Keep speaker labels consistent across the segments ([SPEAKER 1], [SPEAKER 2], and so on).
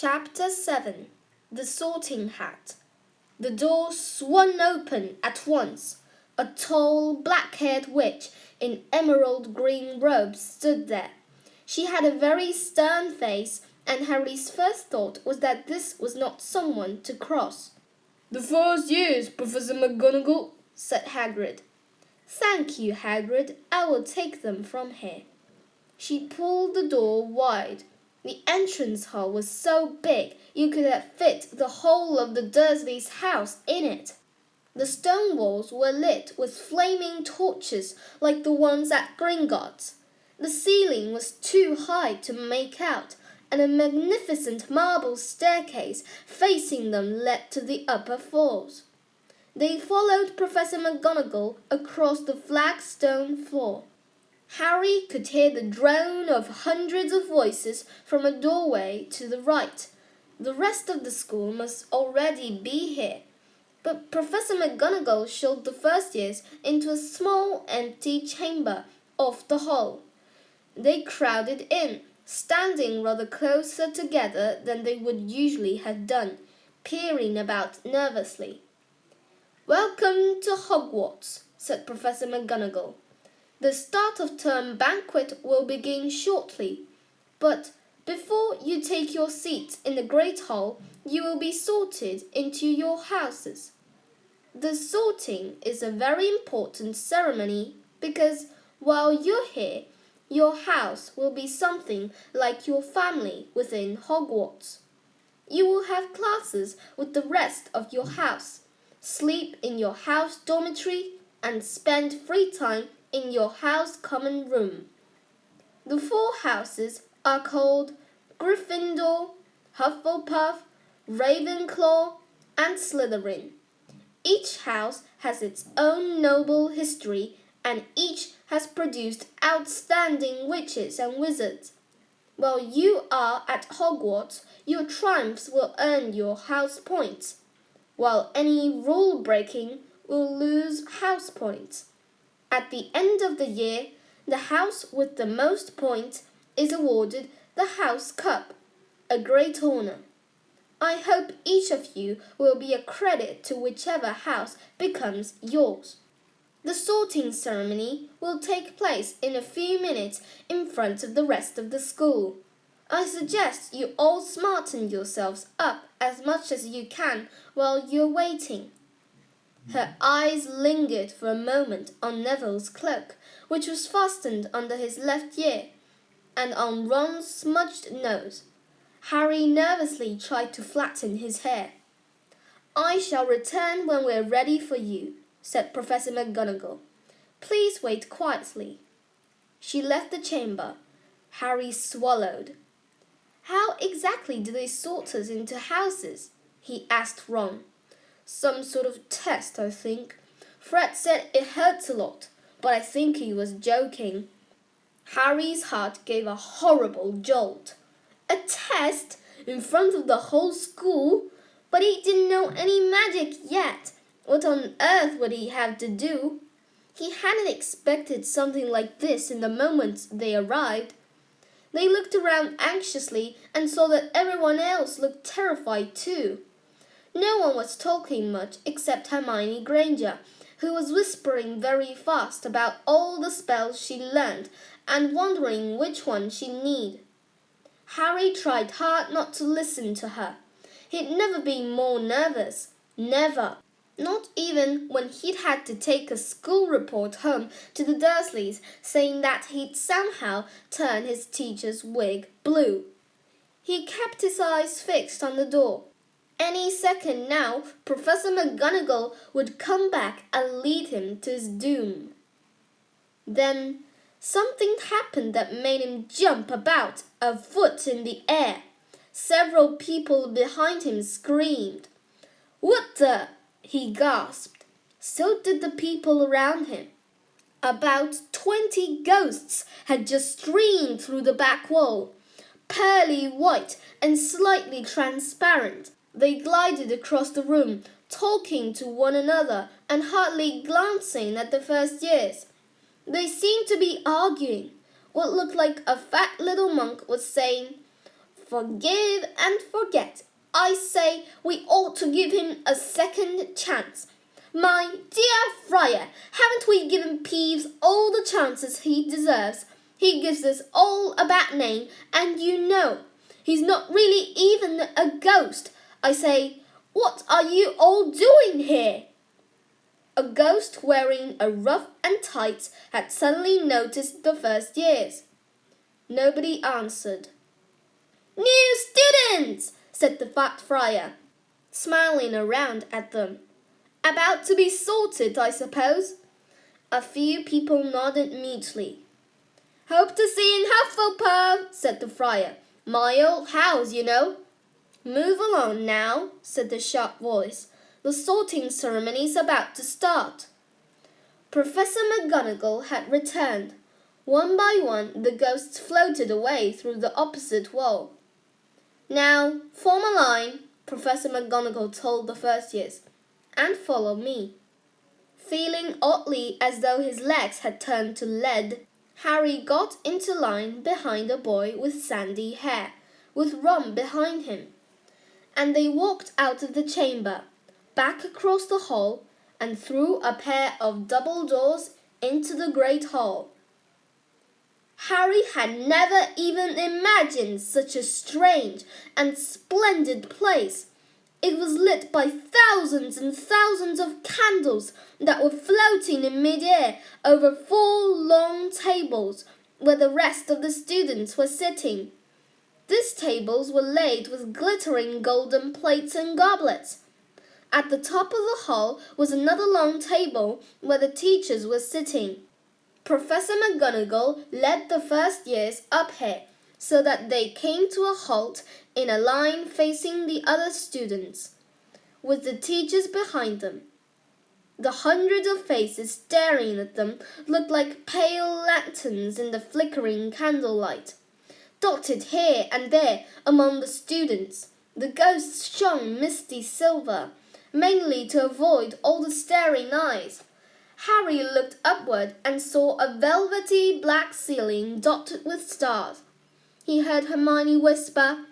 [SPEAKER 1] Chapter 7 The Sorting Hat. The door swung open at once. A tall, black-haired witch in emerald green robes stood there. She had a very stern face, and Harry's first thought was that this was not someone to cross.
[SPEAKER 2] "The first years, Professor McGonagall,"
[SPEAKER 1] said Hagrid. "Thank you, Hagrid. I will take them from here." She pulled the door wide. The entrance hall was so big you could have fit the whole of the Dursleys' house in it. The stone walls were lit with flaming torches like the ones at Gringotts. The ceiling was too high to make out, and a magnificent marble staircase facing them led to the upper floors. They followed Professor McGonagall across the flagstone floor. Harry could hear the drone of hundreds of voices from a doorway to the right. The rest of the school must already be here. But Professor McGonagall showed the first years into a small empty chamber off the hall. They crowded in, standing rather closer together than they would usually have done, peering about nervously. "Welcome to Hogwarts," said Professor McGonagall. "The start of term banquet will begin shortly, but before you take your seats in the Great Hall, you will be sorted into your houses. The sorting is a very important ceremony because while you're here, your house will be something like your family within Hogwarts. You will have classes with the rest of your house, sleep in your house dormitory, and spend free time in your house common room. The 4 houses are called Gryffindor, Hufflepuff, Ravenclaw, and Slytherin. Each house has its own noble history, and each has produced outstanding witches and wizards. While you are at Hogwarts, your triumphs will earn your house points, while any rule breaking will lose house points. At the end of the year, the house with the most points is awarded the House Cup, a great honor. I hope each of you will be a credit to whichever house becomes yours. The sorting ceremony will take place in a few minutes in front of the rest of the school. I suggest you all smarten yourselves up as much as you can while you're waiting." Her eyes lingered for a moment on Neville's cloak, which was fastened under his left ear, and on Ron's smudged nose. Harry nervously tried to flatten his hair. "I shall return when we're ready for you," said Professor McGonagall. "Please wait quietly." She left the chamber. Harry swallowed. "How exactly do they sort us into houses?" he asked Ron. "Some sort of test, I think. Fred said it hurts a lot, but I think he was joking." Harry's heart gave a horrible jolt. A test? In front of the whole school? But he didn't know any magic yet. What on earth would he have to do? He hadn't expected something like this in the moment they arrived. They looked around anxiously and saw that everyone else looked terrified too. No one was talking much except Hermione Granger, who was whispering very fast about all the spells she learned and wondering which one she'd need. Harry tried hard not to listen to her. He'd never been more nervous. Never. Not even when he'd had to take a school report home to the Dursleys saying that he'd somehow turned his teacher's wig blue. He kept his eyes fixed on the door. Any second now, Professor McGonagall would come back and lead him to his doom. Then something happened that made him jump about, a foot in the air. Several people behind him screamed. "What the?" he gasped. So did the people around him. About 20 ghosts had just streamed through the back wall. Pearly white and slightly transparent, they glided across the room, talking to one another and hardly glancing at the first years. They seemed to be arguing. What looked like a fat little monk was saying, Forgive and forget. I say we ought to give him a second chance. My dear Friar, haven't we given Peeves all the chances he deserves? He gives us all a bad name, and you know he's not really even a ghost. I say, what are you all doing here? A ghost wearing a ruff and tights had suddenly noticed the first years. Nobody answered. New students, said the fat friar, smiling around at them. About to be sorted, I suppose. A few people nodded mutely. Hope to see you in Hufflepuff, said the friar. My old house, you know. Move along now, said the sharp voice. The sorting ceremony's about to start. Professor McGonagall had returned. One by one, the ghosts floated away through the opposite wall. Now, form a line, Professor McGonagall told the first years, and follow me. Feeling oddly as though his legs had turned to lead, Harry got into line behind a boy with sandy hair, with Ron behind him, and they walked out of the chamber, back across the hall, and through a pair of double doors into the great hall. Harry had never even imagined such a strange and splendid place. It was lit by thousands and thousands of candles that were floating in mid-air over 4 long tables where the rest of the students were sitting. These tables were laid with glittering golden plates and goblets. At the top of the hall was another long table where the teachers were sitting. Professor McGonagall led the first years up here so that they came to a halt in a line facing the other students, with the teachers behind them. The hundreds of faces staring at them looked like pale lanterns in the flickering candlelight. Dotted here and there among the students, the ghosts shone misty silver, mainly to avoid all the staring eyes. Harry looked upward and saw a velvety black ceiling dotted with stars. He heard Hermione whisper,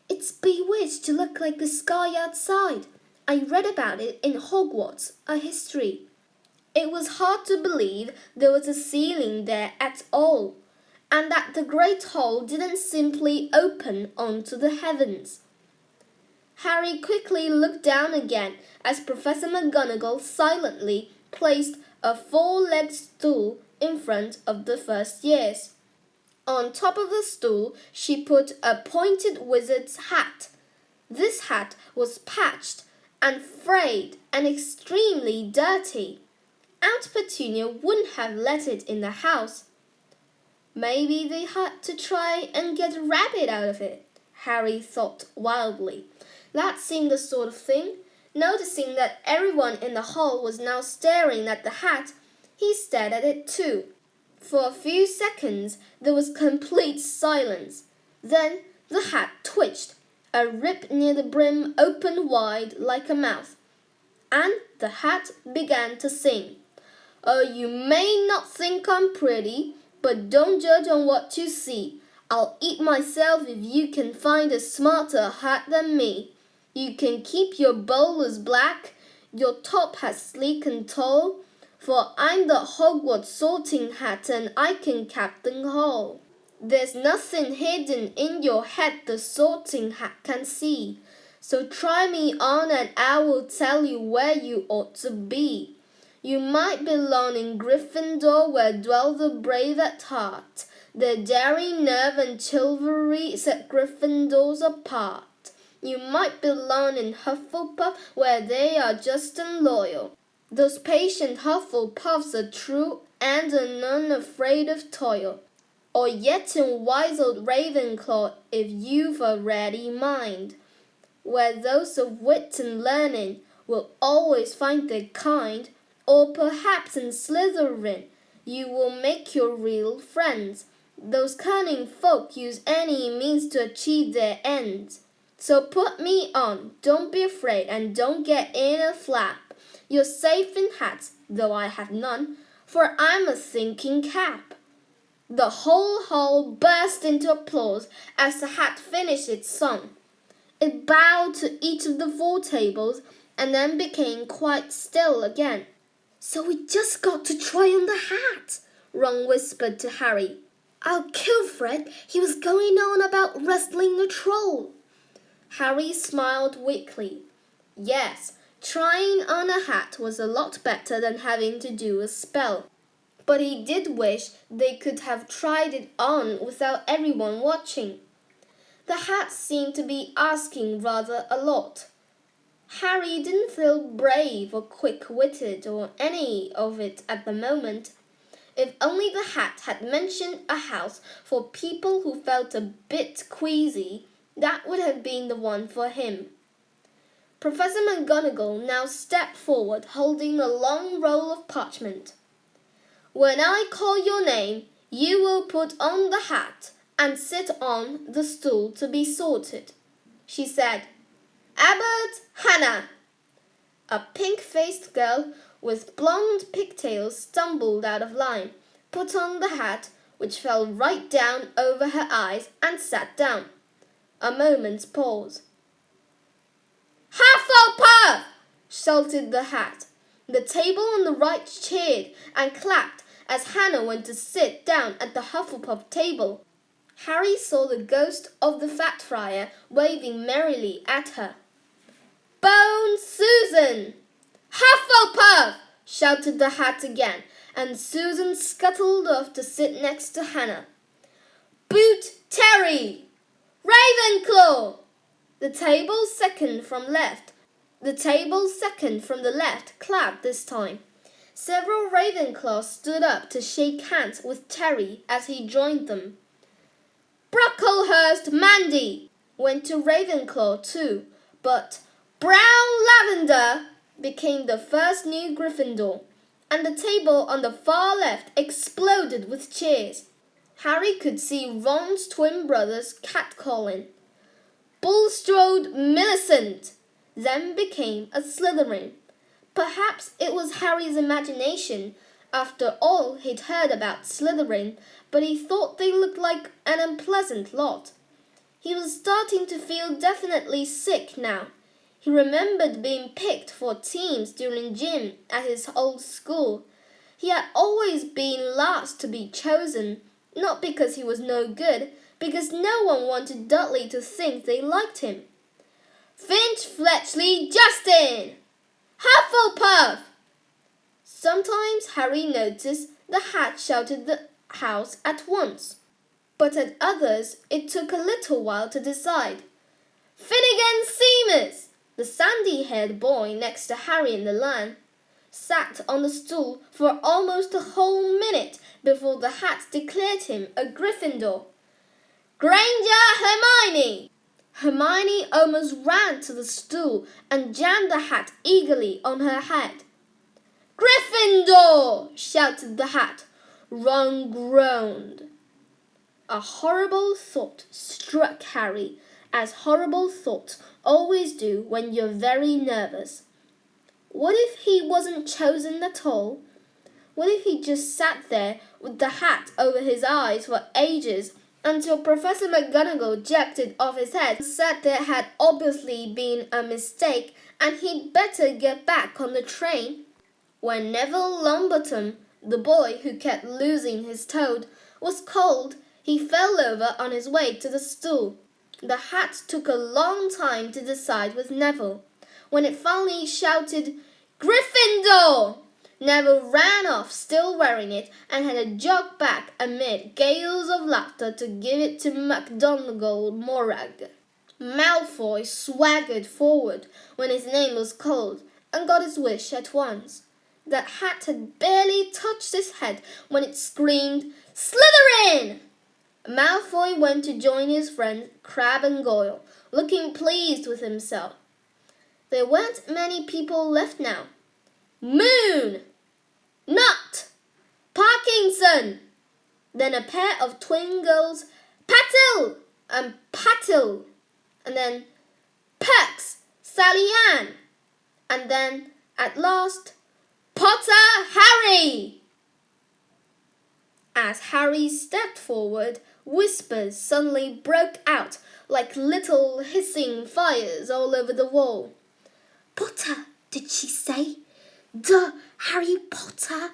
[SPEAKER 1] "It's bewitched to look like the sky outside. I read about it in Hogwarts, a history." It was hard to believe there was a ceiling there at all, and that the great hall didn't simply open onto the heavens. Harry quickly looked down again as Professor McGonagall silently placed a 4-legged stool in front of the first years. On top of the stool, she put a pointed wizard's hat. This hat was patched and frayed and extremely dirty. Aunt Petunia wouldn't have let it in the house. Maybe they had to try and get a rabbit out of it, Harry thought wildly. That seemed the sort of thing. Noticing that everyone in the hall was now staring at the hat, he stared at it too. For a few seconds there was complete silence. Then the hat twitched. A rip near the brim opened wide like a mouth, and the hat began to sing. "Oh, you may not think I'm pretty, but don't judge on what you see. I'll eat myself if you can find a smarter hat than me. You can keep your bowlers black, your top hat sleek and tall, for I'm the Hogwarts sorting hat and I can cap them all. There's nothing hidden in your head the sorting hat can see. So try me on and I will tell you where you ought to be. You might belong in Gryffindor where dwell the brave at heart. Their daring nerve and chivalry set Gryffindors apart. You might belong in Hufflepuff where they are just and loyal. Those patient Hufflepuffs are true and are none afraid of toil. Or yet in wise old Ravenclaw if you've a ready mind, where those of wit and learning will always find their kind. Or perhaps in Slytherin you will make your real friends. Those cunning folk use any means to achieve their ends. So put me on, don't be afraid, and don't get in a flap. You're safe in hats, though I have none, for I'm a thinking cap." The whole hall burst into applause as the hat finished its song. It bowed to each of the 4 tables and then became quite still again. "So we just got to try on the hat," Ron whispered to Harry. "I'll kill Fred. He was going on about wrestling the troll." Harry smiled weakly. Yes, trying on a hat was a lot better than having to do a spell. But he did wish they could have tried it on without everyone watching. The hat seemed to be asking rather a lot. Harry didn't feel brave or quick-witted or any of it at the moment. If only the hat had mentioned a house for people who felt a bit queasy, that would have been the one for him. Professor McGonagall now stepped forward holding a long roll of parchment. "When I call your name, you will put on the hat and sit on the stool to be sorted," she said. "Abbott Hannah." A pink-faced girl with blonde pigtails stumbled out of line, put on the hat, which fell right down over her eyes, and sat down. A moment's pause. "Hufflepuff!" shouted the hat. The table on the right cheered and clapped as Hannah went to sit down at the Hufflepuff table. Harry saw the ghost of the Fat Friar waving merrily at her. "Bone Susan!" "Hufflepuff!" shouted the hat again, and Susan scuttled off to sit next to Hannah. "Boot Terry!" "Ravenclaw!" The table second from the left clapped this time. Several Ravenclaws stood up to shake hands with Terry as he joined them. "Brocklehurst Mandy!" went to Ravenclaw too, but Brown Lavender became the first new Gryffindor, and the table on the far left exploded with cheers. Harry could see Ron's twin brothers catcalling. Bulstrode Millicent then became a Slytherin. Perhaps it was Harry's imagination. After all, he'd heard about Slytherin, but he thought they looked like an unpleasant lot. He was starting to feel definitely sick now. He remembered being picked for teams during gym at his old school. He had always been last to be chosen, not because he was no good, because no one wanted Dudley to think they liked him. "Finch Fletchley Justin! Hufflepuff!" Sometimes Harry noticed the hat shouted the house at once, but at others it took a little while to decide. "Finnegan Seamus!" The sandy-haired boy next to Harry in the line sat on the stool for almost a whole minute before the hat declared him a Gryffindor. "Granger Hermione!" Hermione almost ran to the stool and jammed the hat eagerly on her head. "Gryffindor!" shouted the hat. Ron groaned. A horrible thought struck Harry, as horrible thoughts always do when you're very nervous. What if he wasn't chosen at all? What if he just sat there with the hat over his eyes for ages until Professor McGonagall jerked it off his head and said there had obviously been a mistake and he'd better get back on the train? When Neville Longbottom, the boy who kept losing his toad, was called, he fell over on his way to the stool. The hat took a long time to decide with Neville. When it finally shouted, "Gryffindor!" Neville ran off, still wearing it, and had to jog back amid gales of laughter to give it to McGonagall Morag. Malfoy swaggered forward when his name was called, and got his wish at once. That hat had barely touched his head when it screamed, "Slytherin!" Malfoy went to join his friends Crabbe and Goyle, looking pleased with himself. There weren't many people left now. Moon! Not! Parkinson! Then a pair of twin girls, Patil and Patil, and then Perks, Sally Ann, and then, at last, Potter Harry! As Harry stepped forward, whispers suddenly broke out like little hissing fires all over the wall.
[SPEAKER 3] Potter, did she say? The Harry Potter?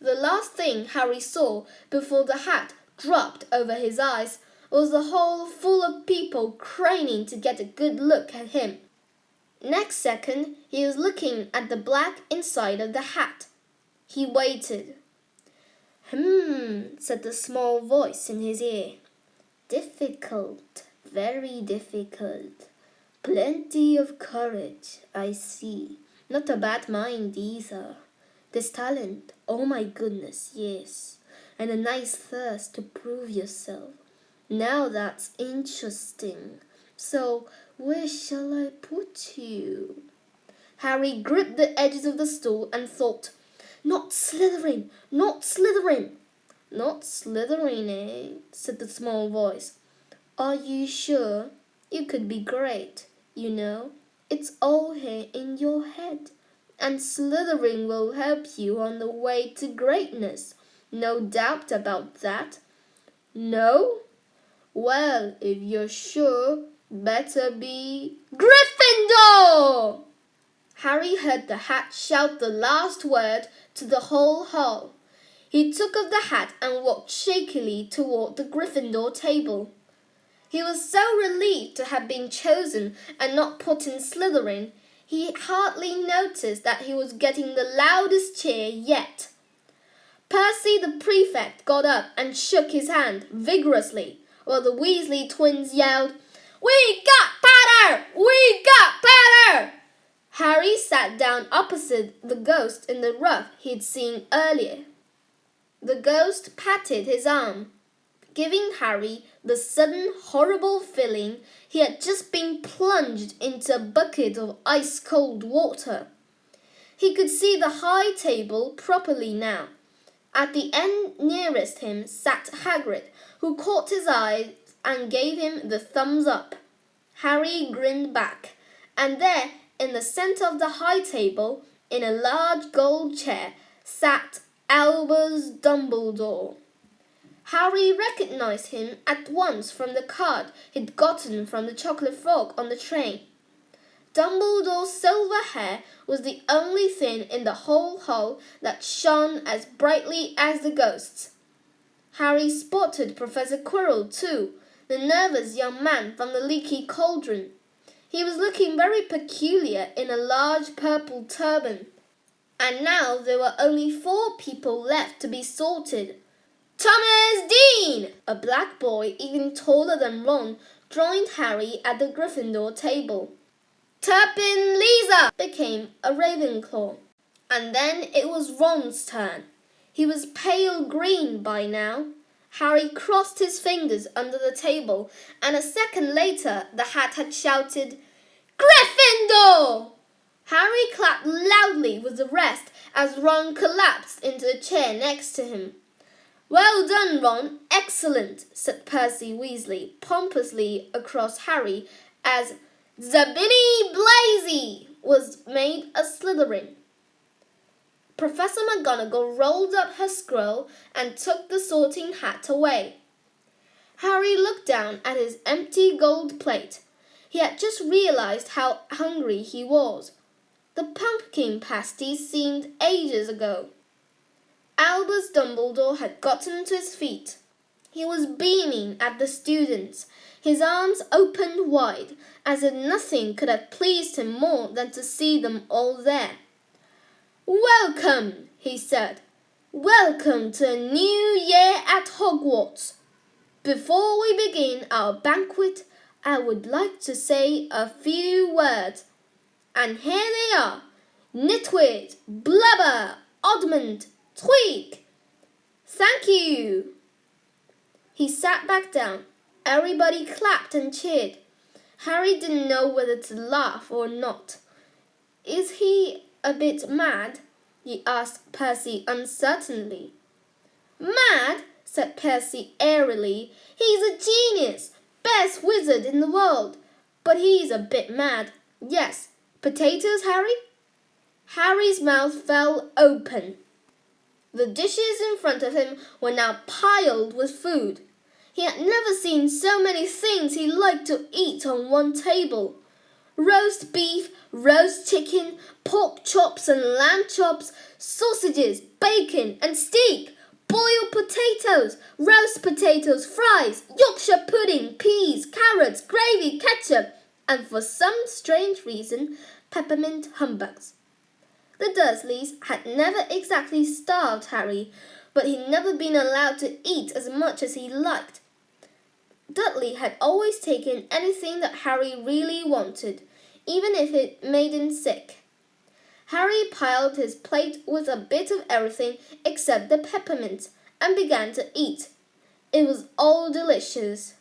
[SPEAKER 1] The last thing Harry saw before the hat dropped over his eyes was the hall full of people craning to get a good look at him. Next second, he was looking at the black inside of the hat. He waited. Said the small voice in his ear. Difficult, very difficult. Plenty of courage, I see. Not a bad mind either. There's talent, oh my goodness, yes. And a nice thirst to prove yourself. Now that's interesting. So, where shall I put you? Harry gripped the edges of the stool and thought, Not Slytherin, not Slytherin. Not Slytherin, eh? Said the small voice. Are you sure? You could be great, you know. It's all here in your head. And Slytherin will help you on the way to greatness. No doubt about that. No? Well, if you're sure, better be Gryffindor! Harry heard the hat shout the last word to the whole hall. He took off the hat and walked shakily toward the Gryffindor table. He was so relieved to have been chosen and not put in Slytherin, he hardly noticed that he was getting the loudest cheer yet. Percy the prefect got up and shook his hand vigorously, while the Weasley twins yelled, We got Potter! We got Potter! Harry sat down opposite the ghost in the ruff he'd seen earlier. The ghost patted his arm, giving Harry the sudden horrible feeling he had just been plunged into a bucket of ice-cold water. He could see the high table properly now. At the end nearest him sat Hagrid, who caught his eye and gave him the thumbs up. Harry grinned back, and there, in the centre of the high table, in a large gold chair, sat Albus Dumbledore. Harry recognized him at once from the card he'd gotten from the chocolate frog on the train. Dumbledore's silver hair was the only thing in the whole hall that shone as brightly as the ghost's. Harry spotted Professor Quirrell too, the nervous young man from the leaky cauldron. He was looking very peculiar in a large purple turban. And now there were only 4 people left to be sorted. Thomas Dean, a black boy even taller than Ron, joined Harry at the Gryffindor table. Turpin Lisa became a Ravenclaw. And then it was Ron's turn. He was pale green by now. Harry crossed his fingers under the table, and a second later the hat had shouted, Gryffindor! Harry clapped loudly with the rest as Ron collapsed into the chair next to him. Well done, Ron. Excellent, said Percy Weasley pompously across Harry as Zabini Blazy was made a Slytherin. Professor McGonagall rolled up her scroll and took the sorting hat away. Harry looked down at his empty gold plate. He had just realized how hungry he was. The pumpkin pasties seemed ages ago. Albus Dumbledore had gotten to his feet. He was beaming at the students, his arms opened wide, as if nothing could have pleased him more than to see them all there. Welcome, he said. Welcome to a new year at Hogwarts. Before we begin our banquet, I would like to say a few words. And here they are. Nitwit, Blubber, Oddment, Tweak. Thank you. He sat back down. Everybody clapped and cheered. Harry didn't know whether to laugh or not. Is he a bit mad? He asked Percy uncertainly. Mad? Said Percy airily. He's a genius, best wizard in the world. But he's a bit mad. Yes. Potatoes, Harry? Harry's mouth fell open. The dishes in front of him were now piled with food. He had never seen so many things he liked to eat on one table. Roast beef, roast chicken, pork chops and lamb chops, sausages, bacon and steak, boiled potatoes, roast potatoes, fries, Yorkshire pudding, peas, carrots, gravy, ketchup, and for some strange reason, peppermint humbugs. The Dursleys had never exactly starved Harry, but he'd never been allowed to eat as much as he liked. Dudley had always taken anything that Harry really wanted, even if it made him sick. Harry piled his plate with a bit of everything except the peppermint and began to eat. It was all delicious.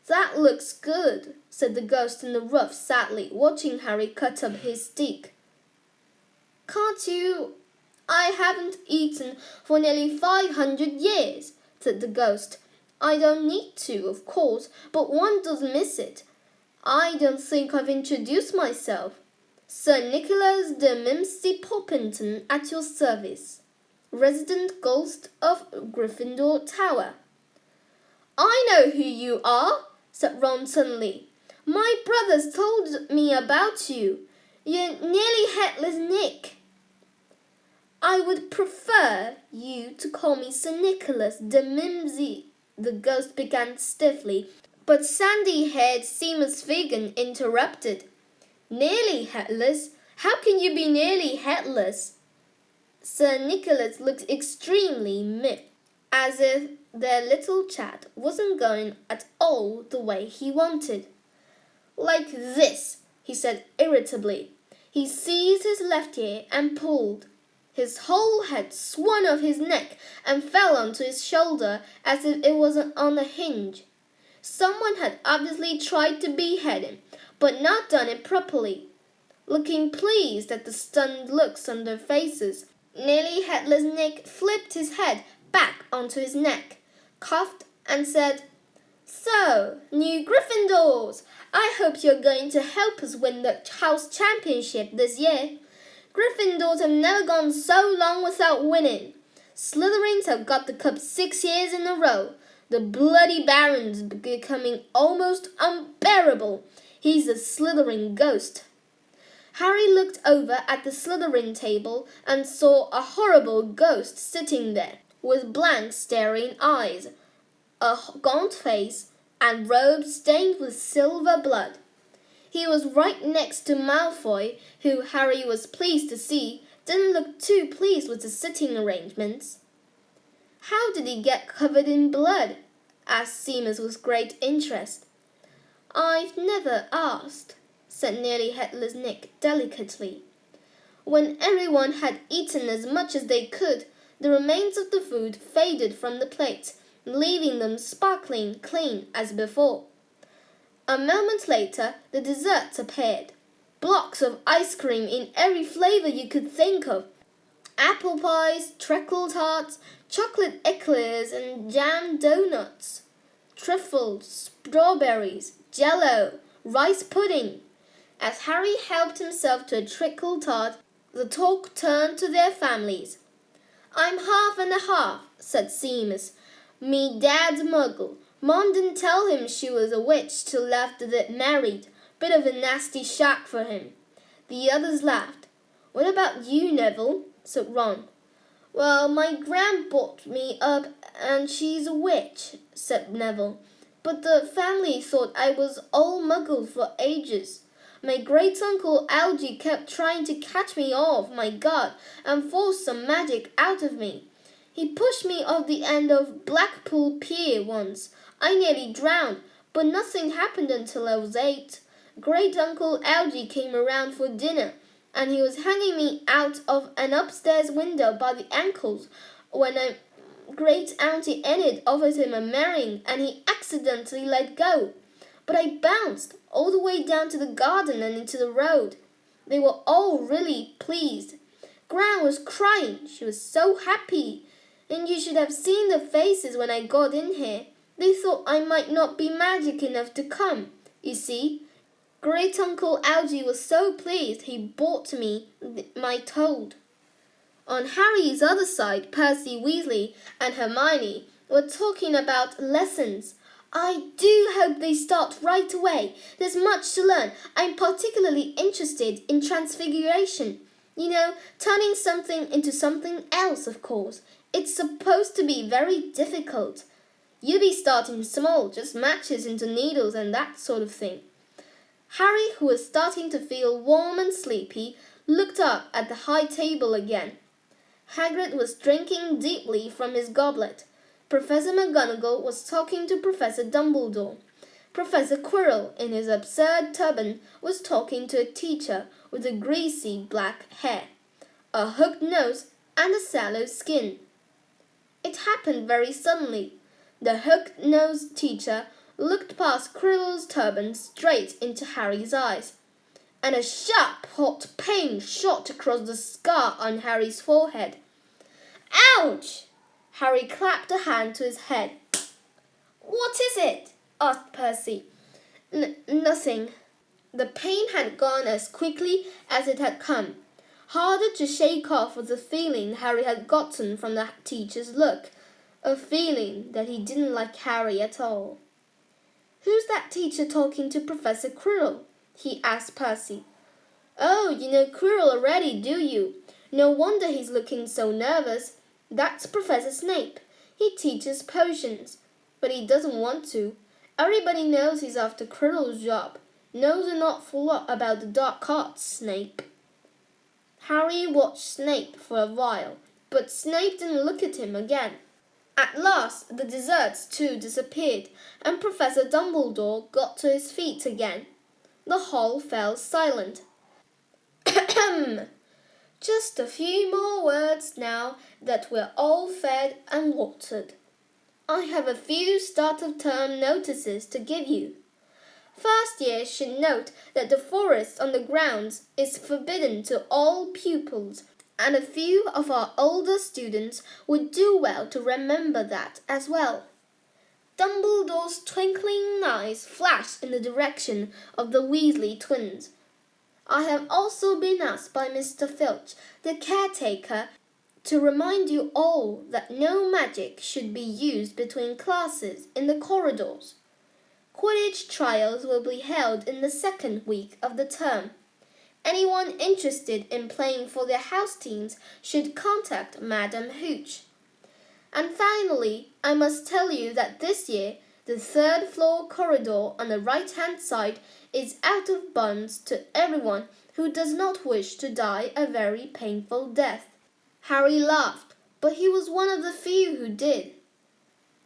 [SPEAKER 1] "That looks good," said the ghost in the roof sadly, watching Harry cut up his steak. "Can't you—" "I haven't eaten for nearly 500 years," said the ghost. "I don't need to, of course, but one does miss it. I don't think I've introduced myself. Sir Nicholas de Mimsy Poppington at your service, resident ghost of Gryffindor Tower." "I know who you are," said Ron suddenly. "My brothers told me about you. You're nearly Headless Nick." "I would prefer you to call me Sir Nicholas de Mimsy," the ghost began stiffly, but sandy-haired Seamus Fagin interrupted. "Nearly headless? How can you be nearly headless?" Sir Nicholas looked extremely miffed, as if their little chat wasn't going at all the way he wanted. "Like this," he said irritably. He seized his left ear and pulled. His whole head swung off his neck and fell onto his shoulder as if it was on a hinge. Someone had obviously tried to behead him, but not done it properly. Looking pleased at the stunned looks on their faces, Nearly Headless Nick flipped his head back onto his neck, coughed, and said, "So, new Gryffindors, I hope you're going to help us win the house championship this year. Gryffindors have never gone so long without winning. Slytherins have got the cup 6 years in a row. The bloody Baron's becoming almost unbearable. He's a Slytherin ghost." Harry looked over at the Slytherin table and saw a horrible ghost sitting there, with blank staring eyes, a gaunt face, and robes stained with silver blood. He was right next to Malfoy, who Harry was pleased to see didn't look too pleased with the sitting arrangements. "How did he get covered in blood?" asked Seamus with great interest. "I've never asked," said Nearly Headless Nick delicately. When everyone had eaten as much as they could, the remains of the food faded from the plates, leaving them sparkling clean as before. A moment later, the desserts appeared. Blocks of ice cream in every flavour you could think of. Apple pies, treacle tarts, chocolate eclairs and jam donuts. Truffles, strawberries, jello, rice pudding. As Harry helped himself to a treacle tart, the talk turned to their families. "I'm half and a half," said Seamus. "Me dad's Muggle. Mom didn't tell him she was a witch till after they'd married. Bit of a nasty shock for him." The others laughed. "What about you, Neville?" said Ron. "Well, my gran brought me up and she's a witch," said Neville. "But the family thought I was all Muggle for ages. My great-uncle Algy kept trying to catch me off my guard and force some magic out of me. He pushed me off the end of Blackpool Pier once. I nearly drowned, but nothing happened until I was 8. Great-uncle Algy came around for dinner, and he was hanging me out of an upstairs window by the ankles when Great-auntie Enid offered him a marrying, and he accidentally let go. But I bounced all the way down to the garden and into the road. They were all really pleased. Gran was crying. She was so happy. And you should have seen the faces when I got in here. They thought I might not be magic enough to come. You see, Great-uncle Algy was so pleased he bought me my toad." On Harry's other side, Percy Weasley and Hermione were talking about lessons. I do hope they start right away. There's much to learn. I'm particularly interested in transfiguration. You know, turning something into something else, of course. It's supposed to be very difficult. You'll be starting small, just matches into needles and that sort of thing. Harry, who was starting to feel warm and sleepy, looked up at the high table again. Hagrid was drinking deeply from his goblet. Professor McGonagall was talking to Professor Dumbledore. Professor Quirrell, in his absurd turban, was talking to a teacher with a greasy black hair, a hooked nose, and a sallow skin. It happened very suddenly. The hooked-nosed teacher looked past Quirrell's turban straight into Harry's eyes, and a sharp, hot pain shot across the scar on Harry's forehead. Ouch! Harry clapped a hand to his head. What is it? Asked Percy. Nothing. The pain had gone as quickly as it had come. Harder to shake off was the feeling Harry had gotten from the teacher's look, a feeling that he didn't like Harry at all. Who's that teacher talking to Professor Quirrell? He asked Percy. Oh, you know Quirrell already, do you? No wonder he's looking so nervous. That's Professor Snape. He teaches potions, but he doesn't want to. Everybody knows he's after Quirrell's job. Knows an awful lot about the dark arts, Snape. Harry watched Snape for a while, but Snape didn't look at him again. At last, the desserts too disappeared, and Professor Dumbledore got to his feet again. The hall fell silent. Just a few more words now that we're all fed and watered. I have a few start-of-term notices to give you. First years should note that the forest on the grounds is forbidden to all pupils, and a few of our older students would do well to remember that as well. Dumbledore's twinkling eyes flashed in the direction of the Weasley twins. I have also been asked by Mr. Filch, the caretaker, to remind you all that no magic should be used between classes in the corridors. Quidditch trials will be held in the second week of the term. Anyone interested in playing for their house teams should contact Madam Hooch. And finally, I must tell you that this year, the third-floor corridor on the right-hand side is out of bounds to everyone who does not wish to die a very painful death. Harry laughed, but he was one of the few who did.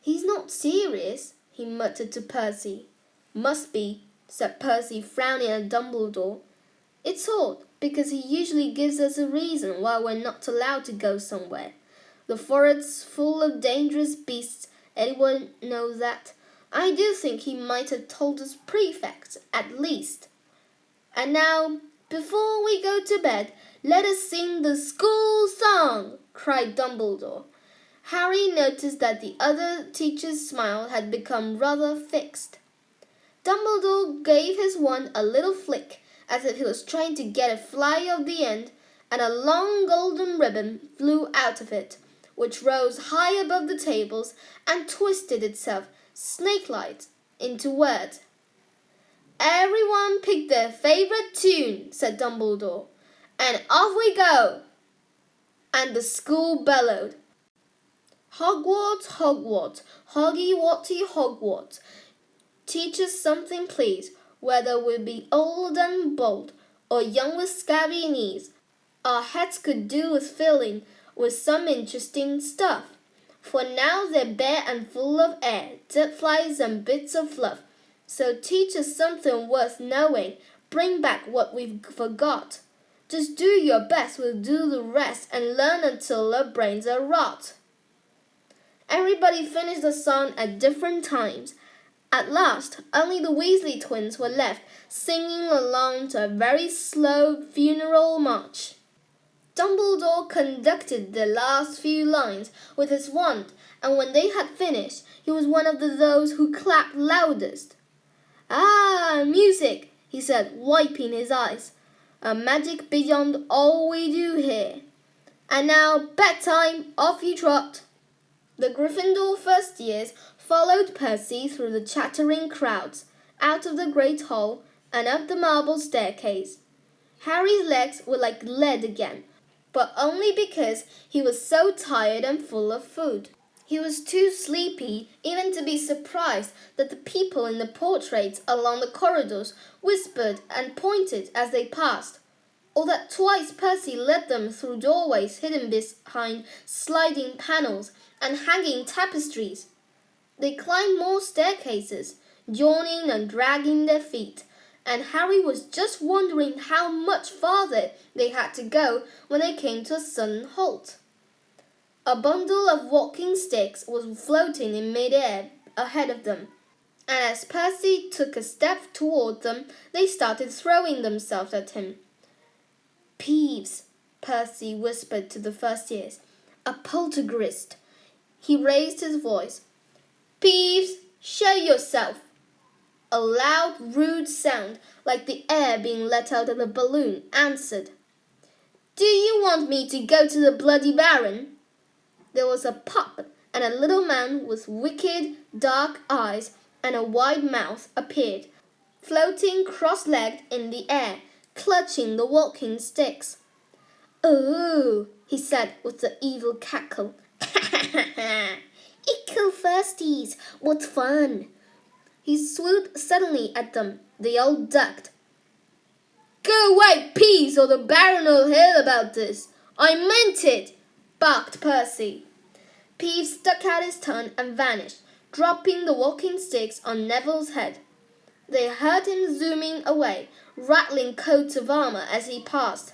[SPEAKER 1] He's not serious, he muttered to Percy. Must be, said Percy, frowning at Dumbledore. It's odd, because he usually gives us a reason why we're not allowed to go somewhere. The forest's full of dangerous beasts, anyone knows that. I do think he might have told us prefects, at least. And now, before we go to bed, let us sing the school song, cried Dumbledore. Harry noticed that the other teacher's smile had become rather fixed. Dumbledore gave his wand a little flick, as if he was trying to get a fly off the end, and a long golden ribbon flew out of it, which rose high above the tables and twisted itself, snake-like, into words. Everyone pick their favorite tune, said Dumbledore, and off we go. And the school bellowed. Hogwarts, Hogwarts, hoggy-wotty Hogwarts. Teach us something, please, whether we be old and bold, or young with scabby knees. Our heads could do with filling with some interesting stuff, for now they're bare and full of air, dead flies and bits of fluff. So teach us something worth knowing, bring back what we've forgot. Just do your best, we'll do the rest, and learn until our brains are rot. Everybody finished the song at different times. At last, only the Weasley twins were left, singing along to a very slow funeral march. Dumbledore conducted the last few lines with his wand, and when they had finished, he was one of those who clapped loudest. Ah, music, he said, wiping his eyes. A magic beyond all we do here. And now, bedtime, off you trot. The Gryffindor first years followed Percy through the chattering crowds, out of the great hall, and up the marble staircase. Harry's legs were like lead again, but only because he was so tired and full of food. He was too sleepy even to be surprised that the people in the portraits along the corridors whispered and pointed as they passed, or that twice Percy led them through doorways hidden behind sliding panels and hanging tapestries. They climbed more staircases, yawning and dragging their feet, and Harry was just wondering how much farther they had to go when they came to a sudden halt. A bundle of walking sticks was floating in mid-air ahead of them, and as Percy took a step toward them, they started throwing themselves at him. "Peeves," Percy whispered to the first years. "A poltergeist." He raised his voice. "Peeves, show yourself." A loud, rude sound, like the air being let out of a balloon, answered. "Do you want me to go to the Bloody Baron?" There was a pop, and a little man with wicked, dark eyes and a wide mouth appeared, floating cross-legged in the air, clutching the walking sticks. "Oh," he said with an evil cackle. "Ickle firsties, what fun!" He swooped suddenly at them. They all ducked. "Go away, Peeves, or the Baron'll hear about this. I meant it," barked Percy. Peeves stuck out his tongue and vanished, dropping the walking sticks on Neville's head. They heard him zooming away, rattling coats of armor as he passed.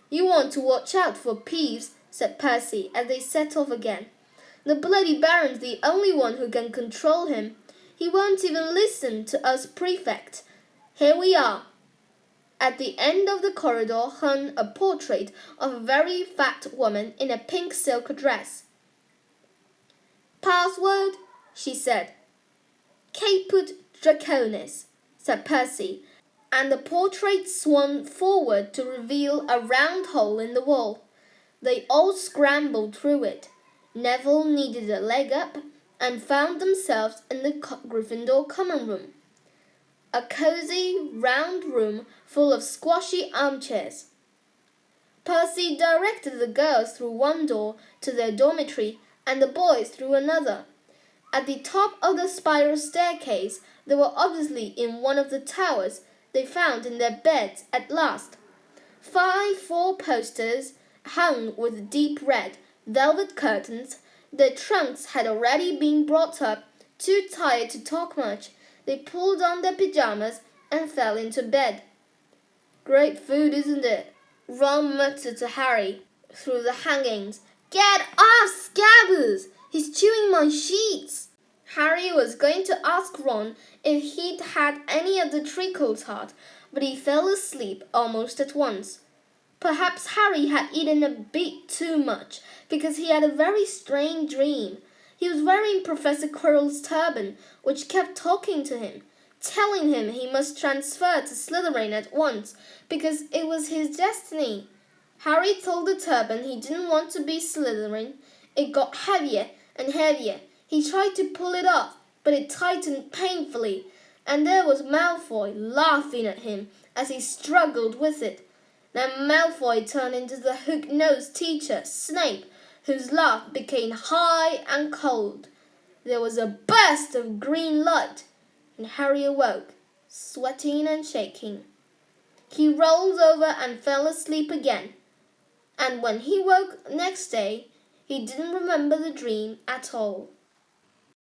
[SPEAKER 1] "You want to watch out for Peeves," said Percy as they set off again. "The Bloody Baron's the only one who can control him. He won't even listen to us prefects. Here we are." At the end of the corridor hung a portrait of a very fat woman in a pink silk dress. "Password," she said. "Caput Draconis," said Percy, and the portrait swung forward to reveal a round hole in the wall. They all scrambled through it. Neville needed a leg up and found themselves in the Gryffindor common room. A cozy, round room full of squashy armchairs. Percy directed the girls through one door to their dormitory and the boys through another. At the top of the spiral staircase, they were obviously in one of the towers they found in their beds at last. 5 four-posters hung with deep red velvet curtains. Their trunks had already been brought up. Too tired to talk much, they pulled on their pajamas and fell into bed. "Great food, isn't it?" Ron muttered to Harry through the hangings. "Get off, Scabbers! He's chewing my sheets!" Harry was going to ask Ron if he'd had any of the treacle tart, but he fell asleep almost at once. Perhaps Harry had eaten a bit too much, because he had a very strange dream. He was wearing Professor Quirrell's turban, which kept talking to him, telling him he must transfer to Slytherin at once, because it was his destiny. Harry told the turban he didn't want to be Slytherin. It got heavier and heavier. He tried to pull it off, but it tightened painfully, and there was Malfoy laughing at him as he struggled with it. Then Malfoy turned into the hook-nosed teacher, Snape, whose laugh became high and cold. There was a burst of green light, and Harry awoke, sweating and shaking. He rolled over and fell asleep again, and when he woke next day, he didn't remember the dream at all.